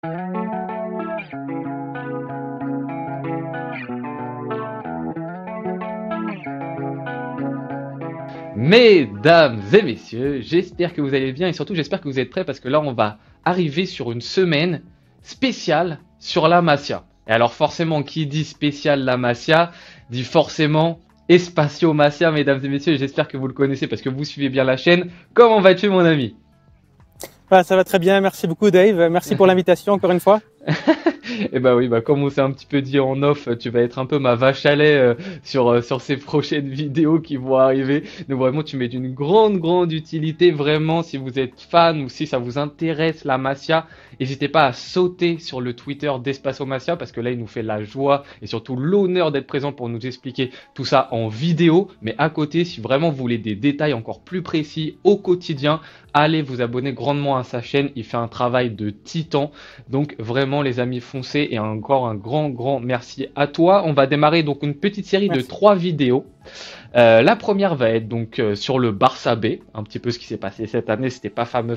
Mesdames et messieurs, j'espère que vous allez bien et surtout j'espère que vous êtes prêts parce que là on va arriver sur une semaine spéciale sur la Masia. Et alors forcément qui dit spécial la Masia dit forcément Espacio Masia, mesdames et messieurs, j'espère que vous le connaissez parce que vous suivez bien la chaîne. Comment vas-tu mon ami? Bah, ça va très bien, merci beaucoup Dave, merci pour l'invitation encore une fois. Et bah oui, bah comme on s'est un petit peu dit en off, tu vas être un peu ma vache à lait sur ces prochaines vidéos qui vont arriver. Donc vraiment, tu m'es d'une grande utilité. Vraiment, si vous êtes fan ou si ça vous intéresse la Masia, n'hésitez pas à sauter sur le Twitter d'Espacio Masia parce que là, il nous fait la joie et surtout l'honneur d'être présent pour nous expliquer tout ça en vidéo. Mais à côté, si vraiment vous voulez des détails encore plus précis au quotidien, allez vous abonner grandement à sa chaîne. Il fait un travail de titan. Donc vraiment, les amis, foncez. Et encore un grand merci à toi. On va démarrer donc une petite série de 3 vidéos. La première va être donc sur le Barça B, un petit peu ce qui s'est passé cette année, c'était pas fameux.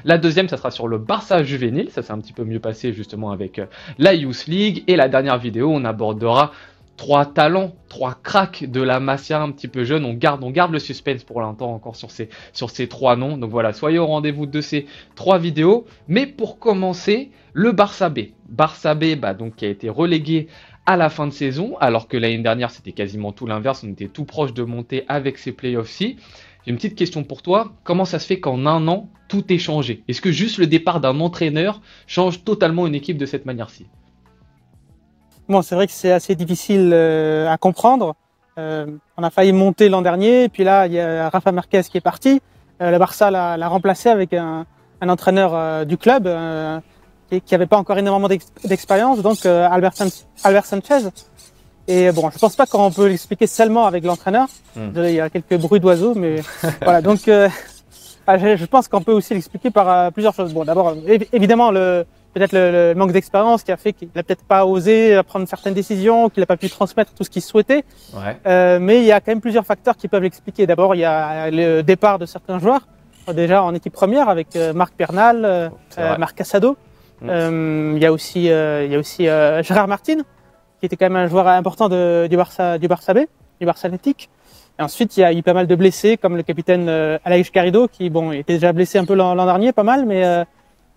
La deuxième, ça sera sur le Barça juvénile, ça s'est un petit peu mieux passé justement avec la Youth League. Et la dernière vidéo, on abordera 3 talents, 3 cracks de la Masia un petit peu jeune. On garde le suspense pour l'instant encore sur ces 3 noms. Donc voilà, soyez au rendez-vous de ces 3 vidéos. Mais pour commencer, le Barça B. Barça B, donc, qui a été relégué à la fin de saison, alors que l'année dernière, c'était quasiment tout l'inverse. On était tout proche de monter avec ces playoffs-ci. J'ai une petite question pour toi. Comment ça se fait qu'en un an, tout est changé? Est-ce que juste le départ d'un entraîneur change totalement une équipe de cette manière-ci? Bon, c'est vrai que c'est assez difficile à comprendre. On a failli monter l'an dernier, puis là, il y a Rafa Márquez qui est parti. Le Barça l'a remplacé avec un entraîneur du club qui n'avait pas encore énormément d'expérience, donc Albert Sanchez. Et bon, je pense pas qu'on peut l'expliquer seulement avec l'entraîneur. Il y a quelques bruits d'oiseaux, mais voilà. Donc, je pense qu'on peut aussi l'expliquer par plusieurs choses. Bon, d'abord, évidemment, peut-être le manque d'expérience qui a fait qu'il n'a peut-être pas osé prendre certaines décisions, qu'il n'a pas pu transmettre tout ce qu'il souhaitait. Ouais. Mais il y a quand même plusieurs facteurs qui peuvent l'expliquer. D'abord, il y a le départ de certains joueurs, déjà en équipe première avec Marc Bernal, Marc Casado. Il y a aussi Gérard Martin, qui était quand même un joueur important du Barça B, du Barça Athletic. Et ensuite, il y a eu pas mal de blessés, comme le capitaine Alaïch Garrido, qui était déjà blessé un peu l'an dernier, pas mal, mais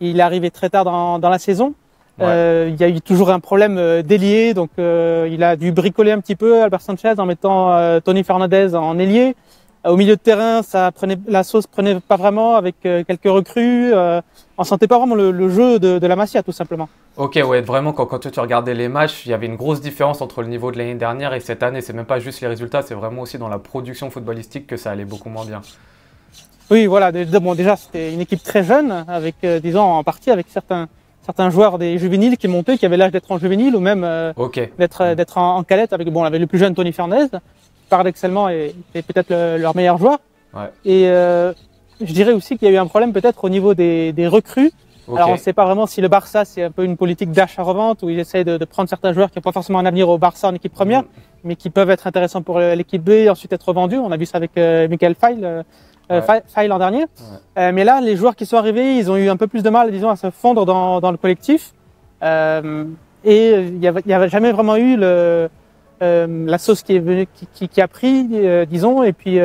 il est arrivé très tard dans la saison. Ouais. Il y a eu toujours un problème d'ailier, donc il a dû bricoler un petit peu Albert Sanchez en mettant Tony Fernandez en ailier. Au milieu de terrain, la sauce prenait pas vraiment avec quelques recrues. On sentait pas vraiment le jeu de la Masia, tout simplement. Ok, ouais, vraiment, quand tu regardais les matchs, il y avait une grosse différence entre le niveau de l'année dernière et cette année. C'est même pas juste les résultats, c'est vraiment aussi dans la production footballistique que ça allait beaucoup moins bien. Oui, voilà. Bon, déjà, c'était une équipe très jeune, avec, disons, en partie avec certains joueurs des juvéniles qui montaient, qui avaient l'âge d'être en juvénile ou même d'être en cadette. Avec, bon, on avait le plus jeune Tony Fernandez, paradoxalement, est peut-être leur meilleur joueur. Ouais. Et je dirais aussi qu'il y a eu un problème peut-être au niveau des recrues. Okay. Alors on ne sait pas vraiment si le Barça c'est un peu une politique d'achat-revente où ils essayent de prendre certains joueurs qui n'ont pas forcément un avenir au Barça en équipe première, mais qui peuvent être intéressants pour l'équipe B et ensuite être revendus. On a vu ça avec Michael Faye l'an dernier. Ouais. Mais là, les joueurs qui sont arrivés, ils ont eu un peu plus de mal, disons, à se fondre dans le collectif. Et il n'y avait jamais vraiment eu la sauce qui est venue, qui a pris, disons. Et puis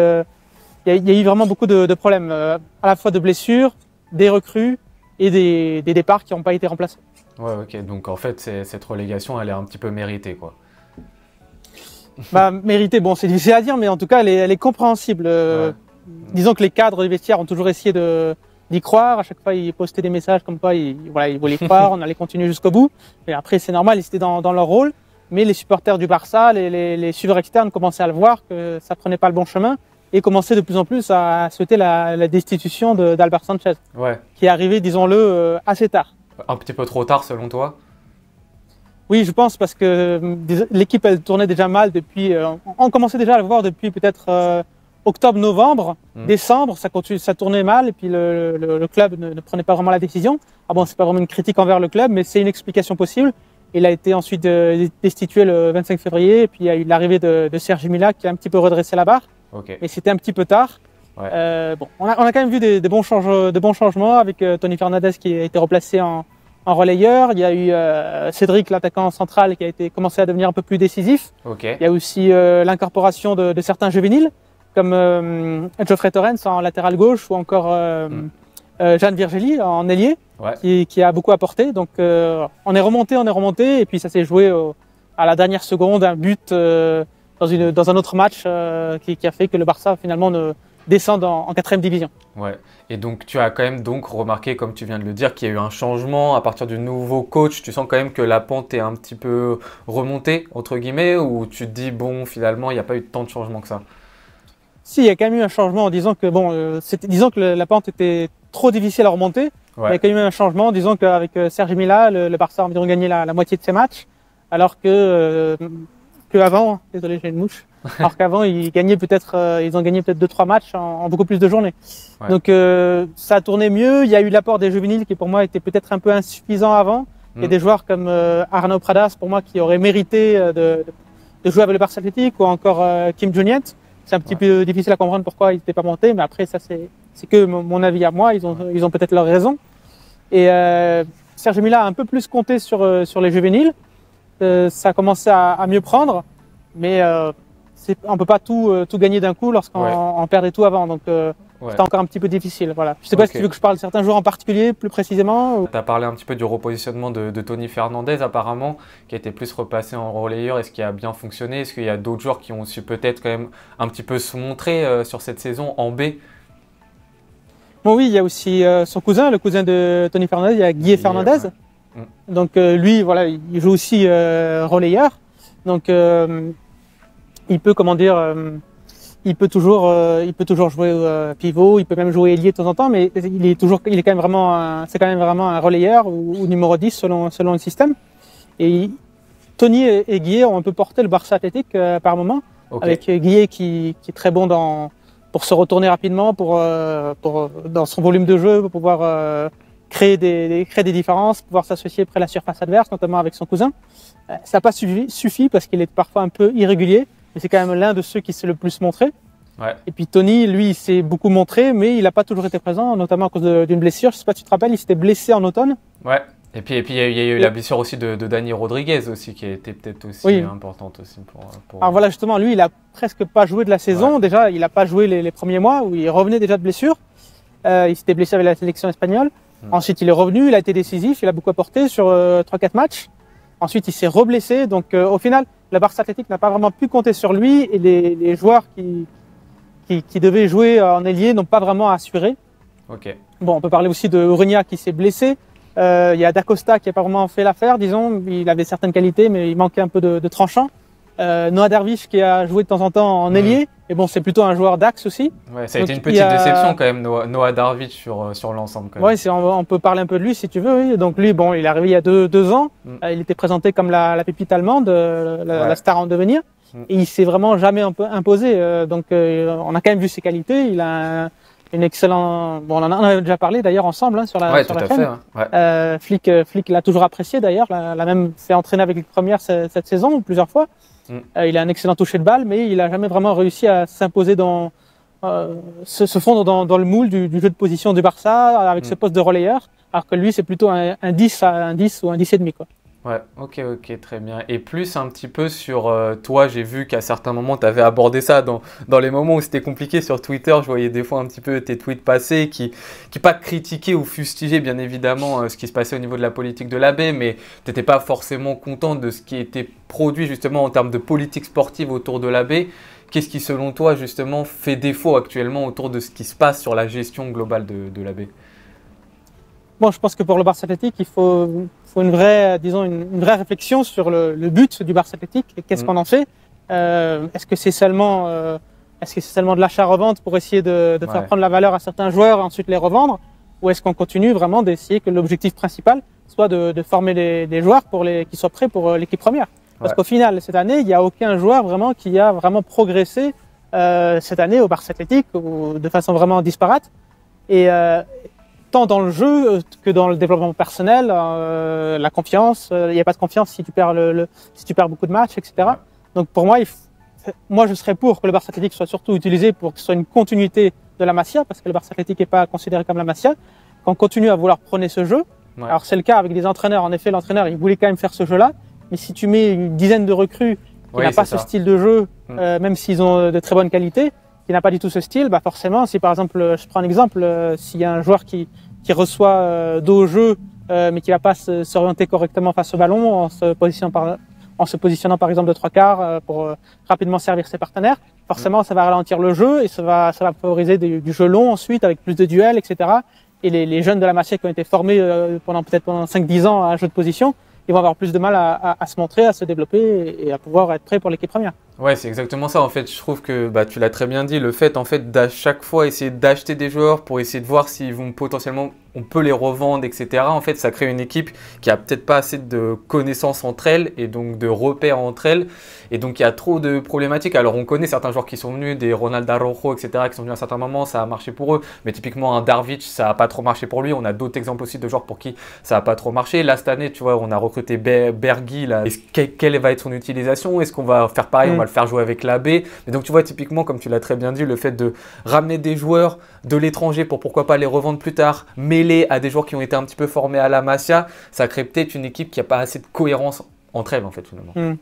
il y a eu vraiment beaucoup de problèmes, à la fois de blessures, des recrues et des départs qui n'ont pas été remplacés. Ouais, ok. Donc en fait, cette relégation, elle est un petit peu méritée, quoi. Méritée, bon, c'est difficile à dire, mais en tout cas, elle est compréhensible. Ouais. Disons que les cadres des vestiaires ont toujours essayé d'y croire. À chaque fois, ils postaient des messages comme quoi ils voulaient y croire, on allait continuer jusqu'au bout. Et après, c'est normal, ils étaient dans leur rôle. Mais les supporters du Barça, les suiveurs externes commençaient à le voir, que ça prenait pas le bon chemin. Et commençait de plus en plus à souhaiter la destitution d'Albert Sanchez, qui est arrivé, disons-le, assez tard. Un petit peu trop tard, selon toi? Oui, je pense, parce que l'équipe, elle tournait déjà mal depuis... on commençait déjà à le voir depuis peut-être octobre-novembre, décembre, ça tournait mal, et puis le club ne prenait pas vraiment la décision. Ah bon, c'est pas vraiment une critique envers le club, mais c'est une explication possible. Il a été ensuite destitué le 25 février, et puis il y a eu l'arrivée de Sergi Mila qui a un petit peu redressé la barre. Okay. Mais c'était un petit peu tard. Ouais. Bon, on a quand même vu des bons changements avec Tony Fernandez qui a été replacé en en relayeur. Il y a eu Cédric, l'attaquant central, qui a commencé à devenir un peu plus décisif. Ok. Il y a aussi l'incorporation de certains juvéniles, comme Geoffrey Torrens en latéral gauche ou encore Jeanne Virgili en ailier, qui a beaucoup apporté. Donc on est remonté, et puis ça s'est joué à la dernière seconde, un but dans un autre match qui a fait que le Barça finalement descend en 4e division. Ouais. Et donc tu as quand même donc remarqué, comme tu viens de le dire, qu'il y a eu un changement à partir du nouveau coach. Tu sens quand même que la pente est un petit peu remontée, entre guillemets, ou tu te dis bon, finalement il n'y a pas eu tant de changement que ça? Si, il y a quand même eu un changement en disant que disons que la pente était trop difficile à remonter. Il y a quand même eu un changement, disons qu'avec Sergi Mila, le Barça a environ gagné la moitié de ses matchs, alors que avant, désolé j'ai une mouche, alors qu'avant ils ont gagné peut-être 2-3 matchs en beaucoup plus de journées. Ouais. Donc ça a tourné mieux. Il y a eu l'apport des juvéniles qui pour moi était peut-être un peu insuffisant avant. Il y a des joueurs comme Arnaud Pradas pour moi qui auraient mérité de jouer avec le Barça Athletic, ou encore Kim Jong-un. C'est un petit peu difficile à comprendre pourquoi ils n'étaient pas montés, mais après ça c'est que mon avis à moi. Ils ont peut-être leur raison. Et Sergi Mila a un peu plus compté sur les juvéniles. Ça a commencé à mieux prendre, mais on peut pas tout gagner d'un coup lorsqu'on perdait tout avant. Donc c'était encore un petit peu difficile. Voilà. Je sais pas si tu veux que je parle de certains joueurs en particulier plus précisément. Tu as parlé un petit peu du repositionnement de Tony Fernandez apparemment, qui a été plus repassé en relayeur. Est-ce qu'il a bien fonctionné? Est-ce qu'il y a d'autres joueurs qui ont su peut-être quand même un petit peu se montrer sur cette saison en B? Bon oui, il y a aussi son cousin, le cousin de Tony Fernandez, il y a Guy Fernandez. Ouais. Donc lui, voilà, il joue aussi relayeur. Donc il peut, il peut toujours jouer pivot, il peut même jouer ailier de temps en temps, mais c'est quand même vraiment un relayeur ou numéro 10 selon le système. Et Tony et Guy ont un peu porté le Barça Athletic par moment, avec Guy qui est très bon pour se retourner rapidement, dans son volume de jeu, pour pouvoir créer des différences, pouvoir s'associer près de la surface adverse, notamment avec son cousin. Ça n'a pas suffi parce qu'il est parfois un peu irrégulier, mais c'est quand même l'un de ceux qui s'est le plus montré. Ouais. Et puis Tony, lui, il s'est beaucoup montré, mais il n'a pas toujours été présent, notamment à cause d'une blessure. Je ne sais pas si tu te rappelles, il s'était blessé en automne. Ouais. Et puis il y a eu la blessure aussi de Dani Rodriguez aussi, qui a été peut-être aussi importante aussi pour... Alors voilà, justement, lui, il a presque pas joué de la saison. Ouais. Déjà, il n'a pas joué les premiers mois où il revenait déjà de blessure. Il s'était blessé avec la sélection espagnole. Ensuite, il est revenu, il a été décisif, il a beaucoup apporté sur 3-4 matchs. Ensuite, il s'est reblessé. Donc, au final, le Barça Athletic n'a pas vraiment pu compter sur lui, et les joueurs qui devaient jouer en ailier n'ont pas vraiment assuré. Okay. Bon, on peut parler aussi de Ureña qui s'est blessé. Il y a D'Acosta qui n'a pas vraiment fait l'affaire, disons. Il avait certaines qualités, mais il manquait un peu de tranchant. Noah Darvish qui a joué de temps en temps en ailier. Et bon, c'est plutôt un joueur d'axe aussi. Ouais, ça a été une petite déception quand même, Noah Darvish sur l'ensemble. Oui, on peut parler un peu de lui si tu veux. Oui. Donc lui, bon, il est arrivé il y a deux ans. Il était présenté comme la pépite allemande, la star en devenir. Et il s'est vraiment jamais imposé. Donc on a quand même vu ses qualités. Il a une excellente... Bon, on en a déjà parlé d'ailleurs ensemble sur la chaîne. Flick l'a toujours apprécié d'ailleurs. L'a même fait entraîner avec les premières cette saison plusieurs fois. Il a un excellent toucher de balle, mais il n'a jamais vraiment réussi à s'imposer se fondre dans le moule du jeu de position du Barça avec ce poste de relayeur, alors que lui c'est plutôt un 10 ou un 10,5 quoi. Ouais, ok, très bien. Et plus un petit peu sur toi, j'ai vu qu'à certains moments, tu avais abordé ça dans les moments où c'était compliqué sur Twitter. Je voyais des fois un petit peu tes tweets passés qui pas critiquaient ou fustigeaient bien évidemment ce qui se passait au niveau de la politique de l'AB, mais tu n'étais pas forcément content de ce qui était produit justement en termes de politique sportive autour de l'AB. Qu'est-ce qui, selon toi, justement, fait défaut actuellement autour de ce qui se passe sur la gestion globale de l'AB? Bon, je pense que pour le Barça Athletic, il faut une vraie réflexion sur le but du Barça Athletic. Qu'est-ce qu'on en fait? Est-ce que c'est seulement de l'achat-revente pour essayer de faire prendre la valeur à certains joueurs et ensuite les revendre? Ou est-ce qu'on continue vraiment d'essayer que l'objectif principal soit de former des joueurs qui soient prêts pour l'équipe première? Parce qu'au final, cette année, il n'y a aucun joueur vraiment qui a vraiment progressé cette année au Barça Athletic de façon vraiment disparate. Et tant dans le jeu que dans le développement personnel, la confiance. Il n'y a pas de confiance si tu perds si tu perds beaucoup de matchs, etc. Ouais. Donc pour moi, je serais pour que le Barça Athletic soit surtout utilisé pour que ce soit une continuité de la Masia, parce que le Barça Athletic n'est pas considéré comme la Masia. Qu'on continue à vouloir prôner ce jeu, Ouais. Alors c'est le cas avec des entraîneurs. En effet, l'entraîneur, il voulait quand même faire ce jeu-là. Mais si tu mets une dizaine de recrues qui n'a pas ce style de jeu, même s'ils ont de très bonnes qualités, qui n'a pas du tout ce style, bah forcément, si par exemple, je prends un exemple, s'il y a un joueur qui reçoit dos au jeu, mais qui va pas s'orienter correctement face au ballon en se positionnant par exemple de trois quarts pour rapidement servir ses partenaires, forcément ça va ralentir le jeu et ça va favoriser du jeu long ensuite avec plus de duels, etc. Et les jeunes de la Masia qui ont été formés pendant 5-10 ans à un jeu de position, ils vont avoir plus de mal à se montrer, à se développer et à pouvoir être prêts pour l'équipe première. Ouais, c'est exactement ça. En fait, je trouve que tu l'as très bien dit. Le fait, en fait, d'à chaque fois essayer d'acheter des joueurs pour essayer de voir s'ils vont potentiellement, on peut les revendre, etc. En fait, ça crée une équipe qui a peut-être pas assez de connaissances entre elles et donc de repères entre elles. Et donc, il y a trop de problématiques. Alors, on connaît certains joueurs qui sont venus, des Ronald Araujo, etc., qui sont venus à un certain moment, ça a marché pour eux. Mais typiquement, un Darvic, ça n'a pas trop marché pour lui. On a d'autres exemples aussi de joueurs pour qui ça n'a pas trop marché. Là, cette année, tu vois, on a recruté Bergy. Là. Quelle va être son utilisation? Est-ce qu'on va faire pareil? On va le faire jouer avec l'AB. Mais donc, tu vois, typiquement, comme tu l'as très bien dit, le fait de ramener des joueurs de l'étranger pour pourquoi pas les revendre plus tard, mêlés à des joueurs qui ont été un petit peu formés à la Masia, ça crée peut-être une équipe qui n'a pas assez de cohérence entre elles, en fait, finalement. Ouais.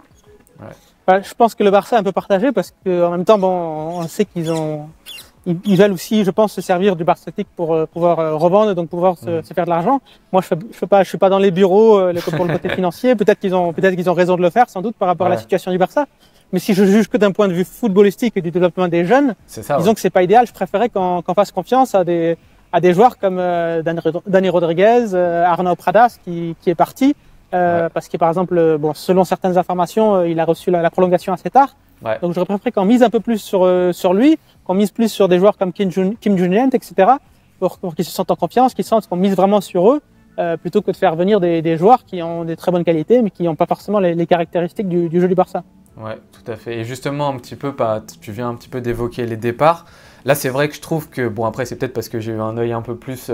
Bah, je pense que le Barça est un peu partagé parce qu'en même temps, bon, on sait qu'ils veulent aussi, je pense, se servir du Barça Athletic pour pouvoir revendre, donc pouvoir se faire de l'argent. Moi, je suis pas dans les bureaux pour le côté financier. Peut-être qu'ils ont raison de le faire, sans doute, par rapport à la situation du Barça. Mais si je juge que d'un point de vue footballistique et du développement des jeunes, disons que c'est pas idéal. Je préférais qu'on fasse confiance à des joueurs comme Dani Rodriguez, Arnau Pradas qui est parti. Parce que par exemple, bon, selon certaines informations, il a reçu la prolongation assez tard. Ouais. Donc j'aurais préféré qu'on mise un peu plus sur lui, qu'on mise plus sur des joueurs comme Kim Junient, etc. pour qu'ils se sentent en confiance, qu'ils sentent qu'on mise vraiment sur eux, plutôt que de faire venir des joueurs qui ont des très bonnes qualités, mais qui n'ont pas forcément les caractéristiques du jeu du Barça. Ouais, tout à fait. Et justement, un petit peu, tu viens un petit peu d'évoquer les départs. Là, c'est vrai que je trouve que, bon, après, c'est peut-être parce que j'ai eu un œil un peu plus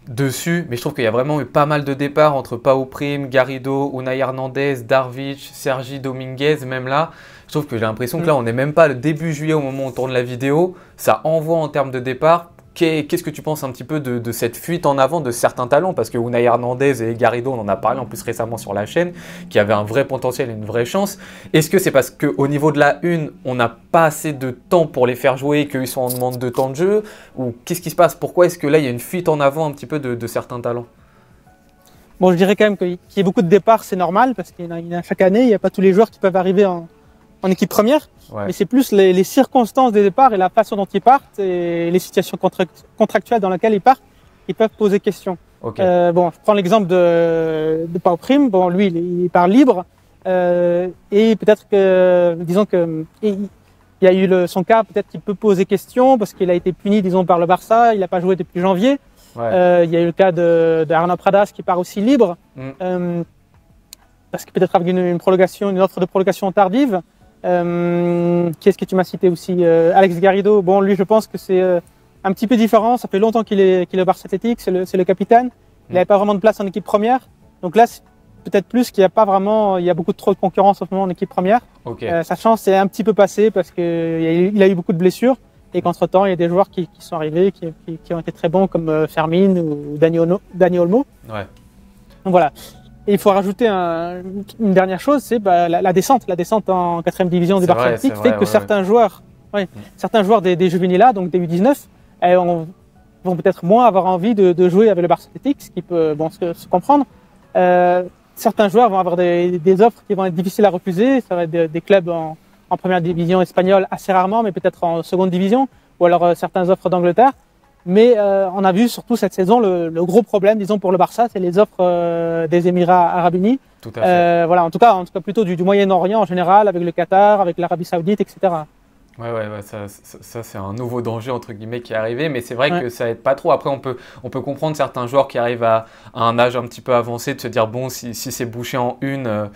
dessus, mais je trouve qu'il y a vraiment eu pas mal de départs entre Pau Prim, Garrido, Unai Hernandez, Darvic, Sergi Dominguez, même là. Je trouve que j'ai l'impression que là, on n'est même pas le début juillet au moment où on tourne la vidéo. Ça envoie en termes de départ. Qu'est-ce que tu penses un petit peu de cette fuite en avant de certains talents? Parce que Unai Hernandez et Garrido, on en a parlé en plus récemment sur la chaîne, qui avaient un vrai potentiel et une vraie chance. Est-ce que c'est parce qu'au niveau de la une, on n'a pas assez de temps pour les faire jouer et qu'ils sont en demande de temps de jeu? Ou qu'est-ce qui se passe? Pourquoi est-ce que là, il y a une fuite en avant un petit peu de certains talents? Bon, je dirais quand même qu'il y ait beaucoup de départs, c'est normal, parce qu'il y en a chaque année. Il n'y a pas tous les joueurs qui peuvent arriver en équipe première, mais c'est plus les circonstances des départs et la façon dont ils partent et les situations contractuelles dans lesquelles ils partent qui peuvent poser question. Okay. Bon, je prends l'exemple de Pau Prim. Bon, lui, il part libre et peut-être que, disons que il y a eu son cas, peut-être qu'il peut poser question parce qu'il a été puni, disons, par le Barça. Il n'a pas joué depuis janvier. Ouais. Il y a eu le cas de Arnau Pradas qui part aussi libre parce que peut-être avec une offre de prolongation tardive. Qui est-ce que tu m'as cité aussi? Alex Garrido. Bon, lui, je pense que c'est un petit peu différent. Ça fait longtemps qu'il est au Barça Athletic. C'est le capitaine. Il n'avait pas vraiment de place en équipe première. Donc là, c'est peut-être plus qu'il n'y a pas vraiment. Il y a beaucoup trop de concurrence en ce moment en équipe première. Okay. Sa chance est un petit peu passée parce qu'il a eu beaucoup de blessures et qu'entre-temps, il y a des joueurs qui sont arrivés, qui ont été très bons comme Fermin ou Dani Olmo. Ouais. Donc voilà. Et il faut rajouter une dernière chose, c'est la descente. La descente en 4e division du Barça Athletic fait que certains joueurs des juvéniles là, donc des U19, vont peut-être moins avoir envie de jouer avec le Barça Athletic, ce qui peut se comprendre. Certains joueurs vont avoir des offres qui vont être difficiles à refuser. Ça va être des clubs en première division espagnole assez rarement, mais peut-être en seconde division, ou alors certaines offres d'Angleterre. Mais on a vu surtout cette saison le gros problème, disons, pour le Barça, c'est les offres des Émirats Arabes Unis. Tout à fait. Voilà, en tout cas plutôt du Moyen-Orient en général, avec le Qatar, avec l'Arabie Saoudite, etc. Ouais, ça c'est un nouveau danger entre guillemets qui est arrivé, mais c'est vrai que ça aide pas trop. Après, on peut comprendre certains joueurs qui arrivent à un âge un petit peu avancé de se dire bon, si c'est bouché en une,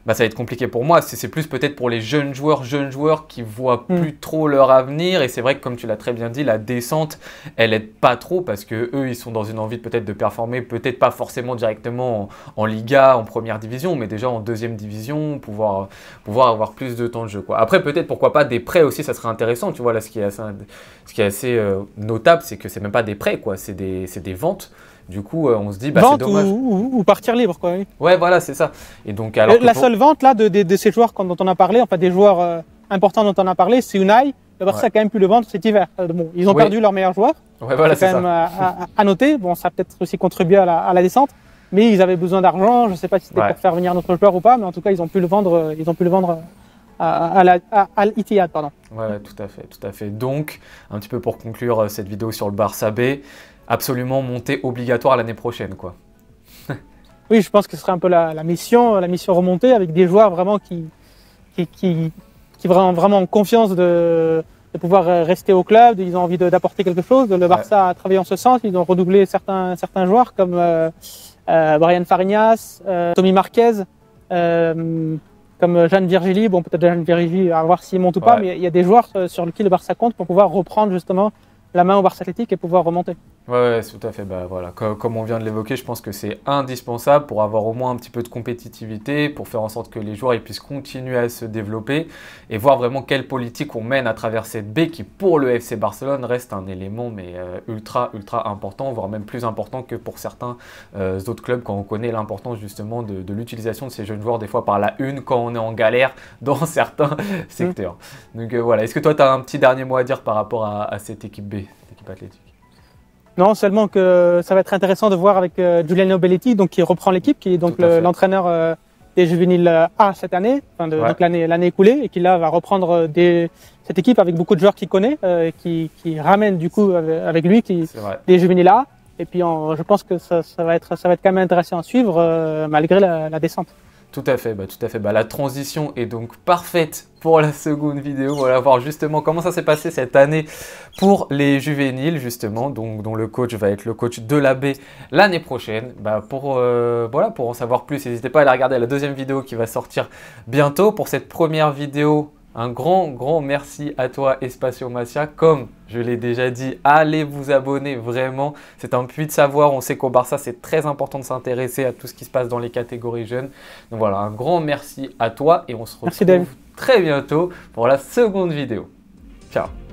ça va être compliqué pour moi. C'est plus peut-être pour les jeunes joueurs qui voient plus trop leur avenir. Et c'est vrai que comme tu l'as très bien dit, la descente, elle aide pas trop parce que eux, ils sont dans une envie peut-être de performer, peut-être pas forcément directement en Liga, en première division, mais déjà en 2e division, pouvoir avoir plus de temps de jeu, quoi. Après, peut-être pourquoi pas des prêts aussi, ça serait intéressant. Tu vois là, ce qui est assez notable, c'est que c'est même pas des prêts, quoi. C'est des ventes. Du coup, on se dit, bah, c'est Vente dommage. ou partir libre, quoi. Oui. Ouais, voilà, c'est ça. Et donc, alors que La pour- seule vente là de ces joueurs dont on a parlé, enfin des joueurs importants dont on a parlé, c'est Unai. Le Barça Ouais. a quand même pu le vendre cet hiver. Bon, ils ont Oui. perdu leur meilleur joueur. Ouais, voilà, C'est c'est quand même ça. à noter. Bon, ça a peut-être aussi contribué à la descente, mais ils avaient besoin d'argent. Je ne sais pas si c'était Ouais. pour faire venir notre joueur ou pas, mais en tout cas, ils ont pu le vendre. Ils ont pu le vendre à l'Ittihad, pardon. Ouais, tout à fait, tout à fait. Donc, un petit peu pour conclure cette vidéo sur le Barça B, absolument montée obligatoire l'année prochaine, quoi. Oui, je pense que ce serait un peu la mission remontée avec des joueurs vraiment qui vraiment ont confiance de pouvoir rester au club. Ils ont envie d'apporter quelque chose. Le Barça a travaillé en ce sens. Ils ont redoublé certains joueurs comme Brian Fariñas, Tommy Marquez, comme Jeanne Virgili. Bon, peut-être Jeanne Virgili, à voir s'il monte ou pas, Ouais. mais il y a des joueurs sur lesquels le Barça compte pour pouvoir reprendre justement la main au Barça Athlétique et pouvoir remonter. Ouais, tout à fait. Bah, voilà. Comme on vient de l'évoquer, je pense que c'est indispensable pour avoir au moins un petit peu de compétitivité, pour faire en sorte que les joueurs ils puissent continuer à se développer et voir vraiment quelle politique on mène à travers cette baie qui, pour le FC Barcelone, reste un élément mais ultra important, voire même plus important que pour certains autres clubs quand on connaît l'importance justement de l'utilisation de ces jeunes joueurs des fois par la une quand on est en galère dans certains secteurs. Donc voilà. Est-ce que toi, tu as un petit dernier mot à dire par rapport à cette équipe B, cette équipe athlétique? Non, seulement que ça va être intéressant de voir avec Giuliano Belletti, donc qui reprend l'équipe, qui est donc Tout à fait. l'entraîneur des juvéniles A cette année, enfin Ouais. donc l'année écoulée, et qui là va reprendre cette équipe avec beaucoup de joueurs qu'il connaît, qui ramène du coup avec lui C'est vrai. des juvéniles A. Et puis je pense que ça va être quand même intéressant à suivre malgré la descente. Tout à fait, tout à fait. La transition est donc parfaite pour la seconde vidéo. Voilà, voir justement comment ça s'est passé cette année pour les juvéniles, justement, dont le coach va être le coach de la B l'année prochaine. Pour en savoir plus, n'hésitez pas à aller regarder la deuxième vidéo qui va sortir bientôt. Pour cette première vidéo, un grand merci à toi, Espacio Macia. Comme je l'ai déjà dit, allez vous abonner vraiment. C'est un puits de savoir. On sait qu'au Barça, c'est très important de s'intéresser à tout ce qui se passe dans les catégories jeunes. Donc voilà, un grand merci à toi et on se retrouve très bientôt pour la seconde vidéo. Ciao.